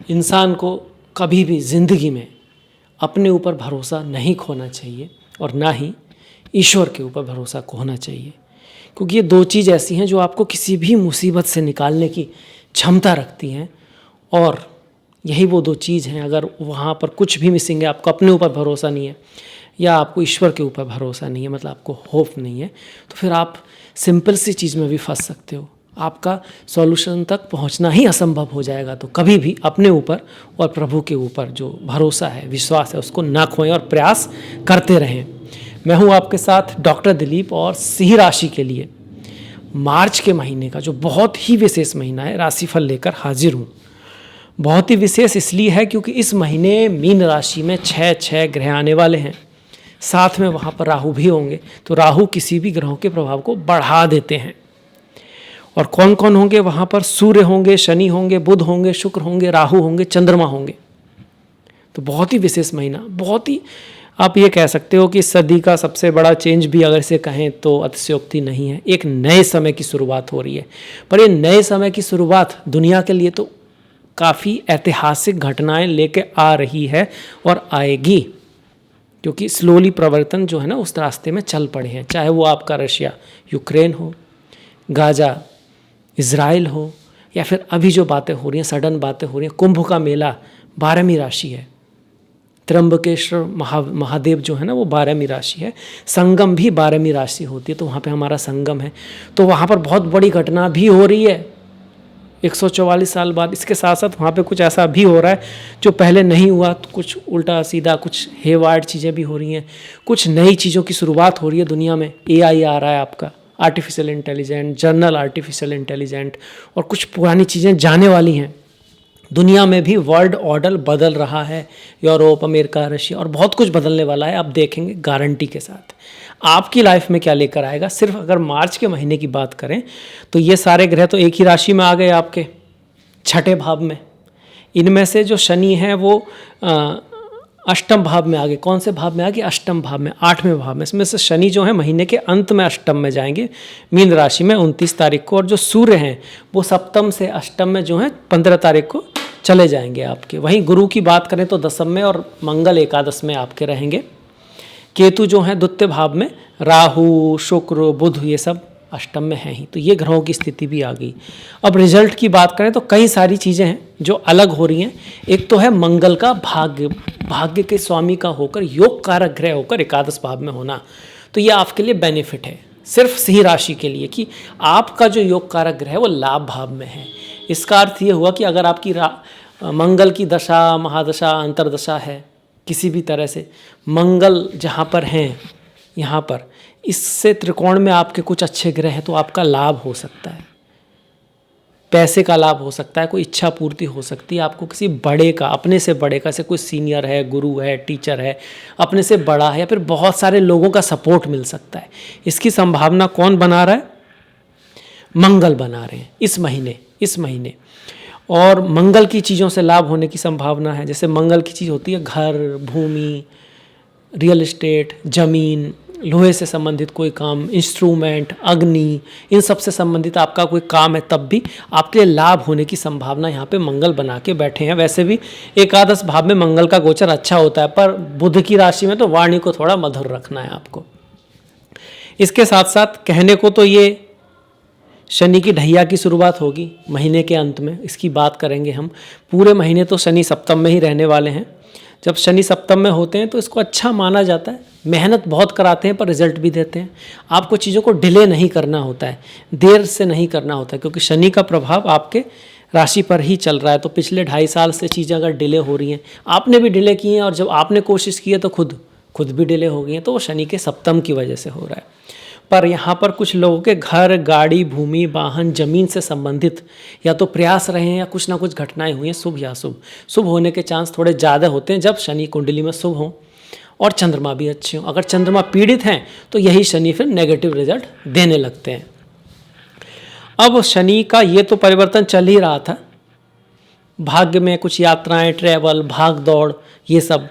इंसान को कभी भी ज़िंदगी में अपने ऊपर भरोसा नहीं खोना चाहिए और ना ही ईश्वर के ऊपर भरोसा खोना चाहिए, क्योंकि ये दो चीज़ ऐसी हैं जो आपको किसी भी मुसीबत से निकालने की क्षमता रखती हैं। और यही वो दो चीज़ हैं, अगर वहाँ पर कुछ भी मिसिंग है, आपको अपने ऊपर भरोसा नहीं है या आपको ईश्वर के ऊपर भरोसा नहीं है, मतलब आपको होप नहीं है, तो फिर आप सिंपल सी चीज़ में भी फंस सकते हो, आपका सॉल्यूशन तक पहुंचना ही असंभव हो जाएगा। तो कभी भी अपने ऊपर और प्रभु के ऊपर जो भरोसा है, विश्वास है, उसको ना खोएं और प्रयास करते रहें। मैं हूं आपके साथ डॉक्टर दिलीप और सिंह राशि के लिए मार्च के महीने का जो बहुत ही विशेष महीना है राशिफल लेकर हाजिर हूँ। बहुत ही विशेष इसलिए है क्योंकि इस महीने मीन राशि में 6 ग्रह आने वाले हैं, साथ में वहाँ पर राहु भी होंगे। तो राहु किसी भी ग्रहों के प्रभाव को बढ़ा देते हैं। और कौन कौन होंगे वहाँ पर? सूर्य होंगे, शनि होंगे, बुध होंगे, शुक्र होंगे, राहु होंगे, चंद्रमा होंगे। तो बहुत ही विशेष महीना, बहुत ही आप ये कह सकते हो कि सदी का सबसे बड़ा चेंज भी अगर इसे कहें तो अतिशयोक्ति नहीं है। एक नए समय की शुरुआत हो रही है, पर ये नए समय की शुरुआत दुनिया के लिए तो काफ़ी ऐतिहासिक घटनाएं लेके आ रही है और आएगी, क्योंकि स्लोली प्रवर्तन जो है ना उस रास्ते में चल पड़े हैं। चाहे वो आपका रशिया यूक्रेन हो, गाजा इज़राइल हो, या फिर अभी जो बातें हो रही हैं, सडन बातें हो रही हैं। कुंभ का मेला 12वीं राशि है, त्र्यंबकेश्वर महादेव जो है ना वो 12वीं राशि है, संगम भी 12वीं राशि होती है, तो वहाँ पे हमारा संगम है। तो वहाँ पर बहुत बड़ी घटना भी हो रही है 144 साल बाद। इसके साथ साथ वहाँ पे कुछ ऐसा भी हो रहा है जो पहले नहीं हुआ, तो कुछ उल्टा सीधा, कुछ हेवार्ड चीज़ें भी हो रही हैं, कुछ नई चीज़ों की शुरुआत हो रही है दुनिया में। AI आ रहा है आपका, artificial intelligent, general artificial intelligent, और कुछ पुरानी चीज़ें जाने वाली हैं। दुनिया में भी वर्ल्ड ऑर्डर बदल रहा है, यूरोप, अमेरिका, रशिया, और बहुत कुछ बदलने वाला है, आप देखेंगे गारंटी के साथ। आपकी लाइफ में क्या लेकर आएगा, सिर्फ अगर मार्च के महीने की बात करें तो ये सारे ग्रह तो एक ही राशि में आ गए आपके 6ठे भाव में। इनमें से जो शनि है वो अष्टम भाव में आ गए। कौन से भाव में आ गए? अष्टम भाव में, 8वें भाव में। इसमें से शनि जो है महीने के अंत में अष्टम में जाएंगे, मीन राशि में 29 तारीख को, और जो सूर्य हैं वो सप्तम से अष्टम में जो है 15 तारीख को चले जाएंगे आपके। वहीं गुरु की बात करें तो दशम में, और मंगल एकादश में आपके रहेंगे। केतु जो है द्वितीय भाव में, राहु, शुक्र, बुध ये सब अष्टम में हैं ही। तो ये ग्रहों की स्थिति भी आ गई। अब रिजल्ट की बात करें तो कई सारी चीज़ें हैं जो अलग हो रही हैं। एक तो है मंगल का भाग्य के स्वामी का होकर, योग कारक ग्रह होकर एकादश भाव में होना। तो ये आपके लिए बेनिफिट है, सिर्फ सिंह राशि के लिए, कि आपका जो योग कारक ग्रह है वो लाभ भाव में है। इसका अर्थ ये हुआ कि अगर आपकी मंगल की दशा, महादशा, अंतरदशा है, किसी भी तरह से मंगल जहाँ पर हैं, यहाँ पर इससे त्रिकोण में आपके कुछ अच्छे ग्रह हैं, तो आपका लाभ हो सकता है, पैसे का लाभ हो सकता है, कोई इच्छा पूर्ति हो सकती है, आपको किसी बड़े का, अपने से बड़े का, से कोई सीनियर है, गुरु है, टीचर है, अपने से बड़ा है, या फिर बहुत सारे लोगों का सपोर्ट मिल सकता है। इसकी संभावना कौन बना रहा है? मंगल बना रहे हैं इस महीने। और मंगल की चीज़ों से लाभ होने की संभावना है। जैसे मंगल की चीज़ होती है घर, भूमि, रियल एस्टेट, ज़मीन, लोहे से संबंधित कोई काम, इंस्ट्रूमेंट, अग्नि, इन सब से संबंधित आपका कोई काम है, तब भी आपके लिए लाभ होने की संभावना यहाँ पे मंगल बना के बैठे हैं। वैसे भी एकादश भाव में मंगल का गोचर अच्छा होता है, पर बुध की राशि में तो वाणी को थोड़ा मधुर रखना है आपको। इसके साथ साथ कहने को तो ये शनि की ढैया की शुरुआत होगी महीने के अंत में, इसकी बात करेंगे हम। पूरे महीने तो शनि सप्तम में ही रहने वाले हैं। जब शनि सप्तम में होते हैं तो इसको अच्छा माना जाता है। मेहनत बहुत कराते हैं पर रिजल्ट भी देते हैं। आपको चीज़ों को डिले नहीं करना होता है, देर से नहीं करना होता है, क्योंकि शनि का प्रभाव आपके राशि पर ही चल रहा है। तो पिछले 2.5 साल से चीज़ें अगर डिले हो रही हैं, आपने भी डिले की हैं, और जब आपने कोशिश की है तो खुद भी डिले हो गई हैं, तो वो शनि के सप्तम की वजह से हो रहा है। पर यहाँ पर कुछ लोगों के घर, गाड़ी, भूमि, वाहन, जमीन से संबंधित या तो प्रयास रहे हैं या कुछ ना कुछ घटनाएं हुई हैं, शुभ या शुभ होने के चांस थोड़े ज़्यादा होते हैं जब शनि कुंडली में शुभ हों और चंद्रमा भी अच्छे हों। अगर चंद्रमा पीड़ित हैं तो यही शनि फिर नेगेटिव रिजल्ट देने लगते हैं। अब शनि का ये तो परिवर्तन चल ही रहा था, भाग्य में कुछ यात्राएं, ट्रैवल, भाग दौड़, ये सब,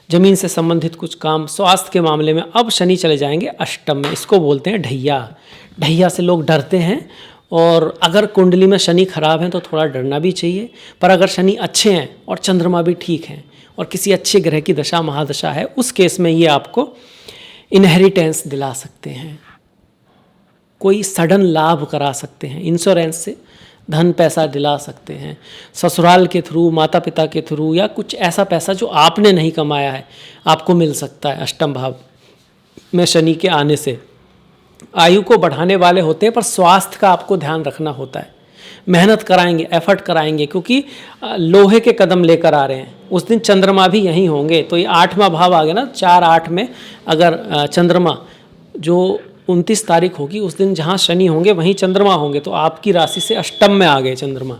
जमीन से संबंधित कुछ काम, स्वास्थ्य के मामले में। अब शनि चले जाएंगे अष्टम में, इसको बोलते हैं ढैया। ढैया से लोग डरते हैं और अगर कुंडली में शनि खराब है तो थोड़ा डरना भी चाहिए, पर अगर शनि अच्छे हैं और चंद्रमा भी ठीक हैं और किसी अच्छे ग्रह की दशा महादशा है, उस केस में ये आपको इनहेरिटेंस दिला सकते हैं, कोई सडन लाभ करा सकते हैं, इंश्योरेंस से धन पैसा दिला सकते हैं, ससुराल के थ्रू, माता पिता के थ्रू, या कुछ ऐसा पैसा जो आपने नहीं कमाया है आपको मिल सकता है अष्टम भाव में शनि के आने से। आयु को बढ़ाने वाले होते हैं, पर स्वास्थ्य का आपको ध्यान रखना होता है। मेहनत कराएंगे, एफर्ट कराएंगे, क्योंकि लोहे के कदम लेकर आ रहे हैं। उस दिन चंद्रमा भी यहीं होंगे, तो ये 8वां भाव आ गया ना, 4-8 में अगर चंद्रमा जो 29 तारीख होगी उस दिन जहाँ शनि होंगे वहीं चंद्रमा होंगे, तो आपकी राशि से अष्टम में आ गए चंद्रमा।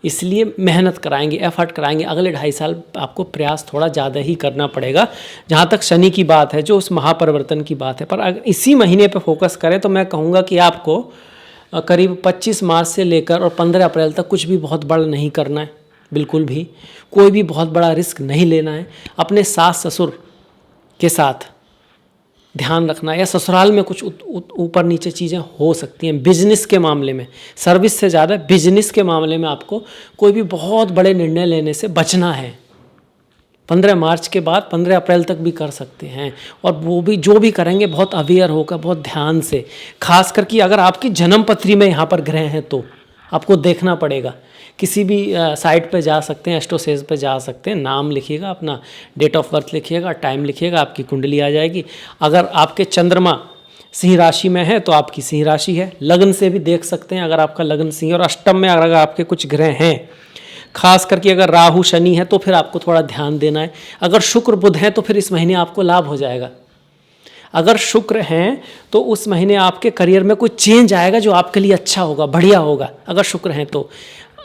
इसलिए मेहनत कराएंगे, एफर्ट कराएंगे। अगले 2.5 साल आपको प्रयास थोड़ा ज़्यादा ही करना पड़ेगा जहाँ तक शनि की बात है, जो उस महापरिवर्तन की बात है। पर अगर इसी महीने पे फोकस करें तो मैं कहूँगा कि आपको करीब 25 मार्च से लेकर और 15 अप्रैल तक कुछ भी बहुत बड़ा नहीं करना है, बिल्कुल भी कोई भी बहुत बड़ा रिस्क नहीं लेना है। अपने सास ससुर के साथ ध्यान रखना, या ससुराल में कुछ ऊपर नीचे चीज़ें हो सकती हैं। बिजनेस के मामले में, सर्विस से ज़्यादा बिजनेस के मामले में आपको कोई भी बहुत बड़े निर्णय लेने से बचना है। 15 मार्च के बाद 15 अप्रैल तक भी कर सकते हैं, और वो भी जो भी करेंगे बहुत अवेयर होकर, बहुत ध्यान से। खास करके अगर आपकी जन्म पत्री में यहाँ पर ग्रह हैं तो आपको देखना पड़ेगा। किसी भी साइट पे जा सकते हैं, एस्ट्रोसेज पे जा सकते हैं, नाम लिखिएगा, अपना डेट ऑफ बर्थ लिखिएगा, टाइम लिखिएगा, आपकी कुंडली आ जाएगी। अगर आपके चंद्रमा सिंह राशि में है तो आपकी सिंह राशि है। लग्न से भी देख सकते हैं अगर आपका लग्न सिंह, और अष्टम में अगर आपके कुछ ग्रह हैं, खास करके अगर राहु शनि है तो फिर आपको थोड़ा ध्यान देना है। अगर शुक्र बुध है तो फिर इस महीने आपको लाभ हो जाएगा। अगर शुक्र हैं तो उस महीने आपके करियर में कोई चेंज आएगा जो आपके लिए अच्छा होगा, बढ़िया होगा। अगर शुक्र हैं तो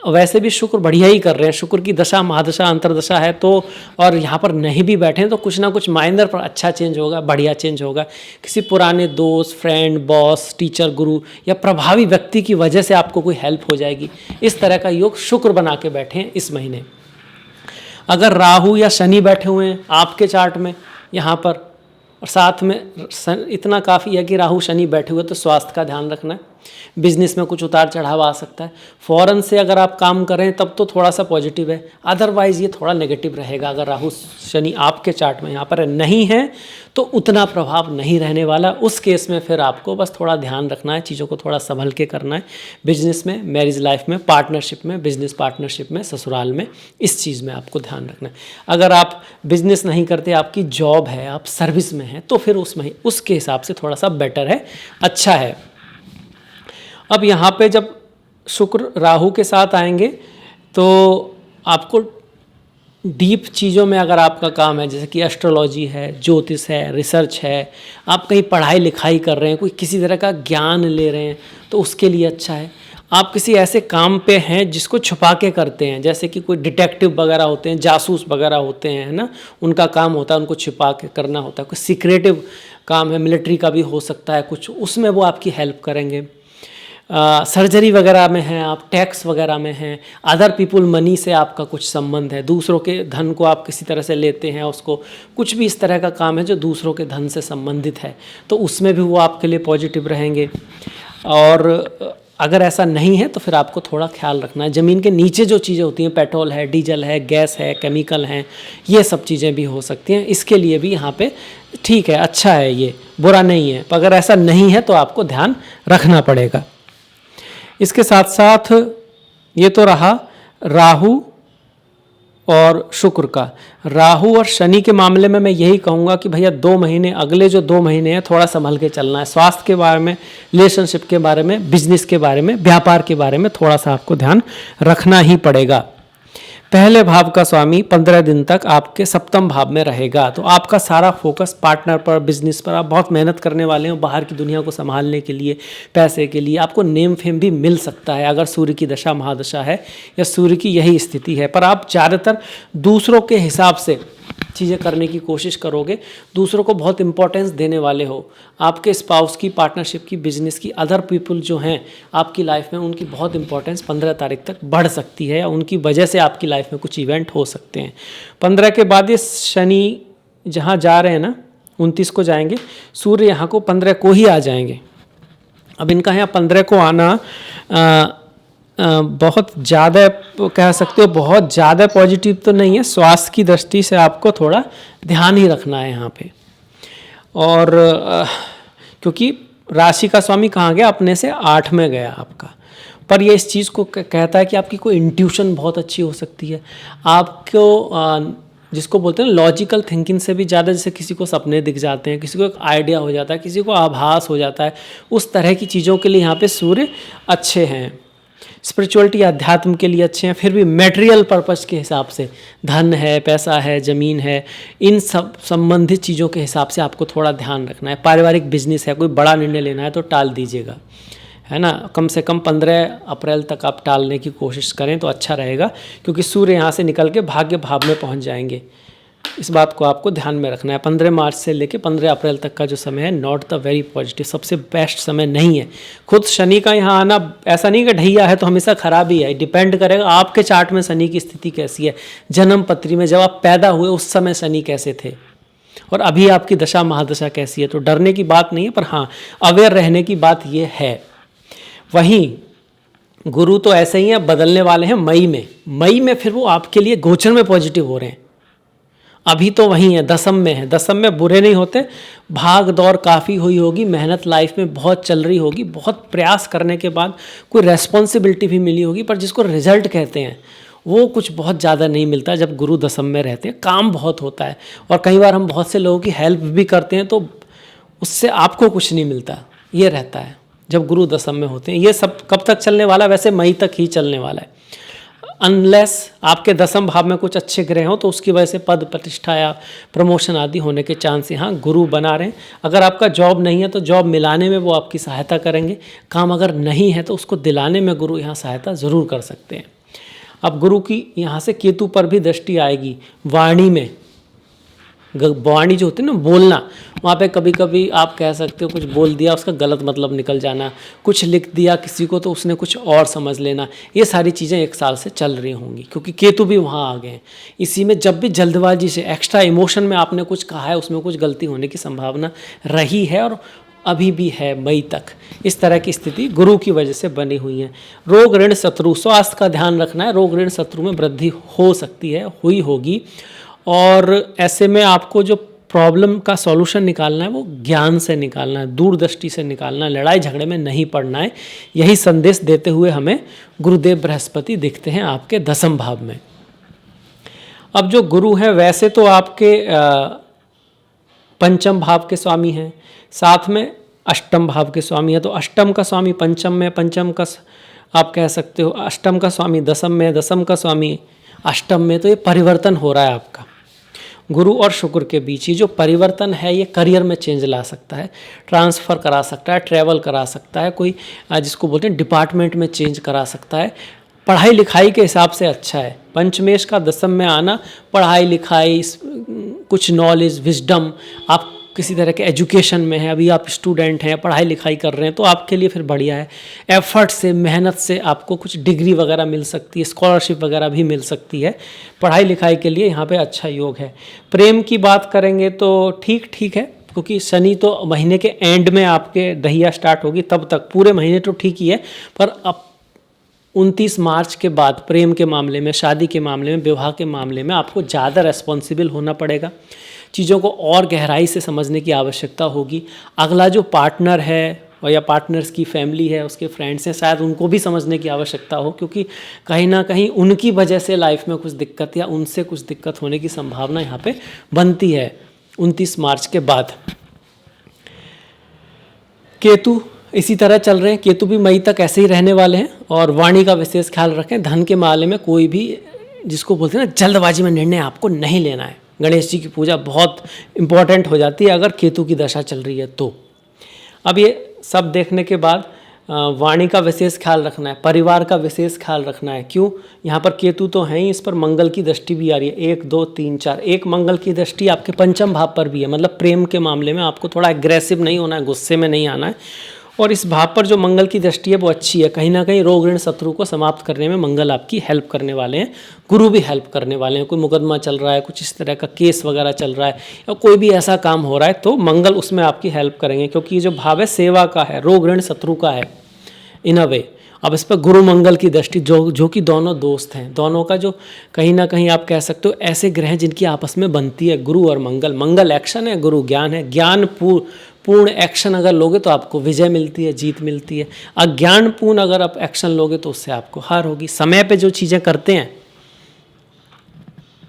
वैसे भी शुक्र बढ़िया ही कर रहे हैं, शुक्र की दशा महादशा अंतरदशा है तो, और यहाँ पर नहीं भी बैठे हैं तो कुछ ना कुछ माइनर पर अच्छा चेंज होगा, बढ़िया चेंज होगा। किसी पुराने दोस्त, फ्रेंड, बॉस, टीचर, गुरु या प्रभावी व्यक्ति की वजह से आपको कोई हेल्प हो जाएगी। इस तरह का योग शुक्र बना के बैठे हैं इस महीने। अगर राहु या शनि बैठे हुए हैं आपके चार्ट में यहाँ पर, और साथ में इतना काफ़ी है कि राहु शनि बैठे हुए, तो स्वास्थ्य का ध्यान रखना है। बिजनेस में कुछ उतार चढ़ाव आ सकता है। फॉरेन से अगर आप काम कर रहे हैं तब तो थोड़ा सा पॉजिटिव है, अदरवाइज़ ये थोड़ा नेगेटिव रहेगा। अगर राहु शनि आपके चार्ट में यहाँ पर नहीं है तो उतना प्रभाव नहीं रहने वाला। उस केस में फिर आपको बस थोड़ा ध्यान रखना है, चीज़ों को थोड़ा संभल के करना है। बिजनेस में, मैरिज लाइफ में, पार्टनरशिप में, बिजनेस पार्टनरशिप में, ससुराल में, इस चीज़ में आपको ध्यान रखना है। अगर आप बिजनेस नहीं करते, आपकी जॉब है, आप सर्विस में हैं, तो फिर उसके हिसाब से थोड़ा सा बेटर है, अच्छा है। अब यहाँ पे जब शुक्र राहु के साथ आएंगे तो आपको डीप चीज़ों में अगर आपका काम है, जैसे कि एस्ट्रोलॉजी है, ज्योतिष है, रिसर्च है, आप कहीं पढ़ाई लिखाई कर रहे हैं, कोई किसी तरह का ज्ञान ले रहे हैं, तो उसके लिए अच्छा है। आप किसी ऐसे काम पे हैं जिसको छुपा के करते हैं, जैसे कि कोई डिटेक्टिव वगैरह होते हैं, जासूस वगैरह होते हैं, है ना, उनका काम होता है उनको छिपा के करना होता है। कोई सीक्रेटिव काम है, मिलिट्री का भी हो सकता है कुछ, उसमें वो आपकी हेल्प करेंगे। सर्जरी वगैरह में हैं आप, टैक्स वगैरह में हैं, अदर पीपुल मनी से आपका कुछ संबंध है, दूसरों के धन को आप किसी तरह से लेते हैं, उसको कुछ भी इस तरह का काम है जो दूसरों के धन से संबंधित है, तो उसमें भी वो आपके लिए पॉजिटिव रहेंगे। और अगर ऐसा नहीं है तो फिर आपको थोड़ा ख्याल रखना है। ज़मीन के नीचे जो चीज़ें होती हैं, पेट्रोल है, डीजल है, गैस है, केमिकल हैं, ये सब चीज़ें भी हो सकती हैं। इसके लिए भी यहाँ पे ठीक है, अच्छा है, ये बुरा नहीं है। पर अगर ऐसा नहीं है तो आपको ध्यान रखना पड़ेगा। इसके साथ साथ ये तो रहा राहु और शुक्र का। राहु और शनि के मामले में मैं यही कहूँगा कि भैया 2 महीने, अगले जो 2 महीने हैं थोड़ा संभल के चलना है। स्वास्थ्य के बारे में, रिलेशनशिप के बारे में, बिजनेस के बारे में, व्यापार के बारे में थोड़ा सा आपको ध्यान रखना ही पड़ेगा। पहले भाव का स्वामी 15 दिन तक आपके सप्तम भाव में रहेगा, तो आपका सारा फोकस पार्टनर पर, बिजनेस पर। आप बहुत मेहनत करने वाले हैं बाहर की दुनिया को संभालने के लिए, पैसे के लिए। आपको नेम फेम भी मिल सकता है अगर सूर्य की दशा महादशा है या सूर्य की यही स्थिति है। पर आप ज़्यादातर दूसरों के हिसाब से चीज़ें करने की कोशिश करोगे, दूसरों को बहुत इंपॉर्टेंस देने वाले हो। आपके स्पाउस की, पार्टनरशिप की, बिजनेस की, अदर पीपल जो हैं आपकी लाइफ में, उनकी बहुत इंपॉर्टेंस 15 तारीख तक बढ़ सकती है, या उनकी वजह से आपकी लाइफ में कुछ इवेंट हो सकते हैं। 15 के बाद ये शनि जहाँ जा रहे हैं ना, 29 को जाएंगे, सूर्य यहाँ को 15 को ही आ जाएंगे। अब इनका यहाँ 15 को आना बहुत ज़्यादा कह सकते हो, बहुत ज़्यादा पॉजिटिव तो नहीं है। स्वास्थ्य की दृष्टि से आपको थोड़ा ध्यान ही रखना है यहाँ पे। और क्योंकि राशि का स्वामी कहाँ गया, अपने से 8 में गया आपका। पर ये इस चीज़ को कहता है कि आपकी कोई इंट्यूशन बहुत अच्छी हो सकती है। आपको जिसको बोलते हैं लॉजिकल थिंकिंग से भी ज़्यादा, जैसे किसी को सपने दिख जाते हैं, किसी को एक आइडिया हो जाता है, किसी को आभास हो जाता है, उस तरह की चीज़ों के लिए यहाँ पे सूर्य अच्छे हैं। स्पिरिचुअलिटी अध्यात्म के लिए अच्छे हैं। फिर भी मटेरियल पर्पस के हिसाब से, धन है, पैसा है, ज़मीन है, इन सब संबंधित चीज़ों के हिसाब से आपको थोड़ा ध्यान रखना है। पारिवारिक बिजनेस है, कोई बड़ा निर्णय लेना है तो टाल दीजिएगा, है ना। कम से कम 15 अप्रैल तक आप टालने की कोशिश करें तो अच्छा रहेगा, क्योंकि सूर्य यहाँ से निकल के भाग्य भाव में पहुँच जाएंगे। इस बात को आपको ध्यान में रखना है। 15 मार्च से लेकर 15 अप्रैल तक का जो समय है, नॉट द वेरी पॉजिटिव, सबसे बेस्ट समय नहीं है। खुद शनि का यहाँ आना ऐसा नहीं कि ढैया है तो हमेशा खराब ही है, डिपेंड करेगा आपके चार्ट में शनि की स्थिति कैसी है, जन्म पत्री में जब आप पैदा हुए उस समय शनि कैसे थे, और अभी आपकी दशा महादशा कैसी है। तो डरने की बात नहीं है, पर हाँ अवेयर रहने की बात ये है। वहीं गुरु तो ऐसे ही हैं, बदलने वाले हैं मई में फिर वो आपके लिए गोचर में पॉजिटिव हो रहे हैं। अभी तो वही है, दसम में है। दसम में बुरे नहीं होते, भाग दौड़ काफ़ी हुई होगी, मेहनत लाइफ में बहुत चल रही होगी, बहुत प्रयास करने के बाद कोई रेस्पॉन्सिबिलिटी भी मिली होगी, पर जिसको रिजल्ट कहते हैं वो कुछ बहुत ज़्यादा नहीं मिलता जब गुरु दसम में रहते हैं। काम बहुत होता है, और कई बार हम बहुत से लोगों की हेल्प भी करते हैं तो उससे आपको कुछ नहीं मिलता, ये रहता है जब गुरु दसम में होते हैं। ये सब कब तक चलने वाला है, वैसे मई तक ही चलने वाला है, अनलेस आपके दसम भाव में कुछ अच्छे ग्रह हों तो उसकी वजह से पद प्रतिष्ठा या प्रमोशन आदि होने के चांस यहाँ गुरु बना रहे हैं। अगर आपका जॉब नहीं है तो जॉब मिलाने में वो आपकी सहायता करेंगे। काम अगर नहीं है तो उसको दिलाने में गुरु यहाँ सहायता ज़रूर कर सकते हैं। अब गुरु की यहाँ से केतु पर भी दृष्टि आएगी। वाणी में, वाणी जो होती है ना, बोलना, वहाँ पे कभी कभी आप कह सकते हो कुछ बोल दिया, उसका गलत मतलब निकल जाना, कुछ लिख दिया किसी को तो उसने कुछ और समझ लेना, ये सारी चीज़ें 1 साल से चल रही होंगी, क्योंकि केतु भी वहाँ आ गए हैं। इसी में जब भी जल्दबाजी से एक्स्ट्रा इमोशन में आपने कुछ कहा है, उसमें कुछ गलती होने की संभावना रही है और अभी भी है मई तक। इस तरह की स्थिति गुरु की वजह से बनी हुई है। रोग ऋण शत्रु, स्वास्थ्य का ध्यान रखना है। रोग ऋण शत्रु में वृद्धि हो सकती है, हुई होगी, और ऐसे में आपको जो प्रॉब्लम का सॉल्यूशन निकालना है वो ज्ञान से निकालना है, दूरदृष्टि से निकालना है, लड़ाई झगड़े में नहीं पड़ना है। यही संदेश देते हुए हमें गुरुदेव बृहस्पति दिखते हैं आपके दसम भाव में। अब जो गुरु हैं वैसे तो आपके पंचम भाव के स्वामी हैं, साथ में अष्टम भाव के स्वामी है। तो अष्टम का स्वामी पंचम में, पंचम का आप कह सकते हो अष्टम का स्वामी दसम में, दसम का स्वामी अष्टम में। तो ये परिवर्तन हो रहा है आपका गुरु और शुक्र के बीच। ये जो परिवर्तन है ये करियर में चेंज ला सकता है, ट्रांसफ़र करा सकता है, ट्रैवल करा सकता है, कोई जिसको बोलते हैं डिपार्टमेंट में चेंज करा सकता है। पढ़ाई लिखाई के हिसाब से अच्छा है। पंचमेश का दसम में आना, पढ़ाई लिखाई, कुछ नॉलेज, विजडम, आप किसी तरह के एजुकेशन में है, अभी आप स्टूडेंट हैं, पढ़ाई लिखाई कर रहे हैं, तो आपके लिए फिर बढ़िया है। एफर्ट से, मेहनत से आपको कुछ डिग्री वगैरह मिल सकती है, स्कॉलरशिप वगैरह भी मिल सकती है। पढ़ाई लिखाई के लिए यहाँ पे अच्छा योग है। प्रेम की बात करेंगे तो ठीक है, क्योंकि शनि तो महीने के एंड में आपके दहिया स्टार्ट होगी, तब तक पूरे महीने तो ठीक ही है, पर अब 29 मार्च के बाद प्रेम के मामले में, शादी के मामले में, विवाह के मामले में आपको ज़्यादा रेस्पॉन्सिबल होना पड़ेगा। चीज़ों को और गहराई से समझने की आवश्यकता होगी। अगला जो पार्टनर है और या पार्टनर्स की फैमिली है, उसके फ्रेंड्स हैं, शायद उनको भी समझने की आवश्यकता हो, क्योंकि कहीं ना कहीं उनकी वजह से लाइफ में कुछ दिक्कत या उनसे कुछ दिक्कत होने की संभावना यहाँ पे बनती है 29 मार्च के बाद। केतु इसी तरह चल रहे हैं, केतु भी मई तक ऐसे ही रहने वाले हैं। और वाणी का विशेष ख्याल रखें। धन के मामले में कोई भी, जिसको बोलते हैं ना, जल्दबाजी में निर्णय आपको नहीं लेना है। गणेश जी की पूजा बहुत इम्पॉर्टेंट हो जाती है अगर केतु की दशा चल रही है तो। अब ये सब देखने के बाद वाणी का विशेष ख्याल रखना है, परिवार का विशेष ख्याल रखना है। क्यों? यहाँ पर केतु तो है ही, इस पर मंगल की दृष्टि भी आ रही है, 1 2 3 4। एक मंगल की दृष्टि आपके पंचम भाव पर भी है, मतलब प्रेम के मामले में आपको थोड़ा एग्रेसिव नहीं होना है, गुस्से में नहीं आना है, और इस भाव पर जो मंगल की दृष्टि है वो अच्छी है। कहीं ना कहीं रोग ऋण शत्रु को समाप्त करने में मंगल आपकी हेल्प करने वाले हैं, गुरु भी हेल्प करने वाले हैं। कोई मुकदमा चल रहा है, कुछ इस तरह का केस वगैरह चल रहा है, या कोई भी ऐसा काम हो रहा है तो मंगल उसमें आपकी हेल्प करेंगे, क्योंकि ये जो भाव है सेवा का है, रोग ऋण शत्रु का है इन अ वे। अब इस पर गुरु मंगल की दृष्टि जो कि दोनों दोस्त हैं, दोनों का जो कहीं ना कहीं आप कह सकते हो ऐसे ग्रह हैं जिनकी आपस में बनती है, गुरु और मंगल। मंगल एक्शन है, गुरु ज्ञान है। ज्ञान पूर्ण एक्शन अगर लोगे तो आपको विजय मिलती है, जीत मिलती है। अज्ञानपूर्ण अगर आप एक्शन लोगे तो उससे आपको हार होगी। समय पे जो चीज़ें करते हैं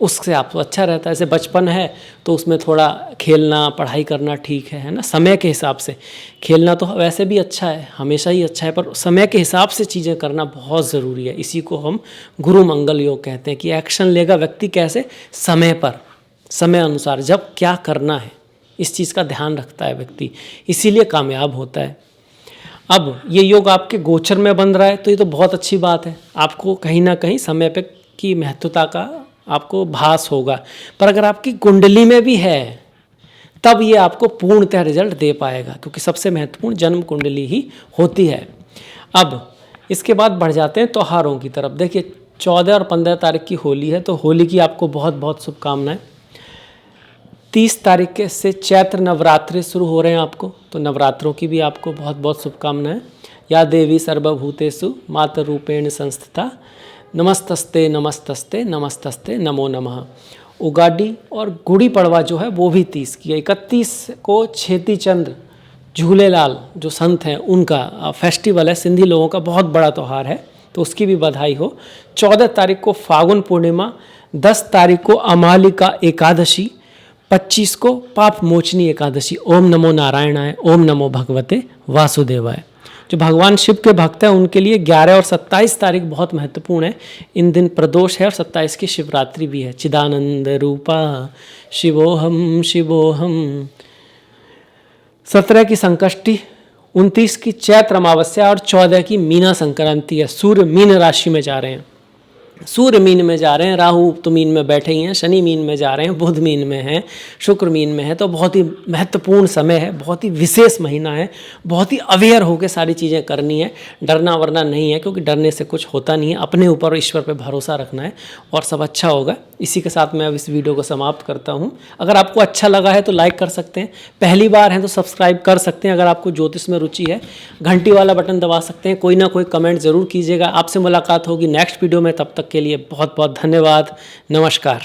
उससे आपको अच्छा रहता है। जैसे बचपन है तो उसमें थोड़ा खेलना पढ़ाई करना ठीक है ना, समय के हिसाब से। खेलना तो वैसे भी अच्छा है, हमेशा ही अच्छा है, पर समय के हिसाब से चीज़ें करना बहुत ज़रूरी है। इसी को हम गुरु मंगल योग कहते हैं कि एक्शन लेगा व्यक्ति कैसे, समय पर, समय अनुसार जब क्या करना है, इस चीज़ का ध्यान रखता है व्यक्ति, इसीलिए कामयाब होता है। अब ये योग आपके गोचर में बन रहा है तो ये तो बहुत अच्छी बात है, आपको कहीं ना कहीं समय पे की महत्वता का आपको भास होगा। पर अगर आपकी कुंडली में भी है तब ये आपको पूर्णतः रिजल्ट दे पाएगा, क्योंकि सबसे महत्वपूर्ण जन्म कुंडली ही होती है। अब इसके बाद बढ़ जाते हैं त्योहारों की तरफ। देखिए 14 और 15 तारीख की होली है, तो होली की आपको बहुत बहुत शुभकामनाएं। 30 तारीख से चैत्र नवरात्रि शुरू हो रहे हैं आपको, तो नवरात्रों की भी आपको बहुत बहुत शुभकामनाएं। या देवी सर्वभूतेषु मातरूपेण संस्थिता नमस्तस्ते नमस्तस्ते नमस्तस्ते नमो नमः। उगाड़ी और गुड़ी पड़वा जो है वो भी 30 की है। 31 को छेती चंद्र झूलेलाल जो संत हैं उनका फेस्टिवल है, सिंधी लोगों का बहुत बड़ा त्यौहार है, तो उसकी भी बधाई हो। 14 तारीख को फागुन पूर्णिमा, 10 तारीख को अमालिका एकादशी, 25 को पाप मोचनी एकादशी। ओम नमो नारायणाय, ओम नमो भगवते वासुदेवाय। जो भगवान शिव के भक्त हैं उनके लिए 11 और 27 तारीख बहुत महत्वपूर्ण है। इन दिन प्रदोष है और 27 की शिवरात्रि भी है। चिदानंद रूपा शिवोहम शिवोहम। 17 की संकष्टी, 29 की चैत्र अमावस्या और 14 की मीना संक्रांति है। सूर्य मीन राशि में जा रहे हैं, सूर्य मीन में जा रहे हैं, राहु तो मीन में बैठे ही हैं, शनि मीन में जा रहे हैं, बुध मीन में है, शुक्र मीन में है। तो बहुत ही महत्वपूर्ण समय है, बहुत ही विशेष महीना है, बहुत ही अवेयर होकर सारी चीज़ें करनी है। डरना वरना नहीं है, क्योंकि डरने से कुछ होता नहीं है। अपने ऊपर और ईश्वर पे भरोसा रखना है और सब अच्छा होगा। इसी के साथ मैं अब इस वीडियो को समाप्त करता हूँ। अगर आपको अच्छा लगा है तो लाइक कर सकते हैं, पहली बार है तो सब्सक्राइब कर सकते हैं। अगर आपको ज्योतिष में रुचि है घंटी वाला बटन दबा सकते हैं। कोई ना कोई कमेंट ज़रूर कीजिएगा। आपसे मुलाकात होगी नेक्स्ट वीडियो में, तब तक के लिए बहुत बहुत धन्यवाद। नमस्कार।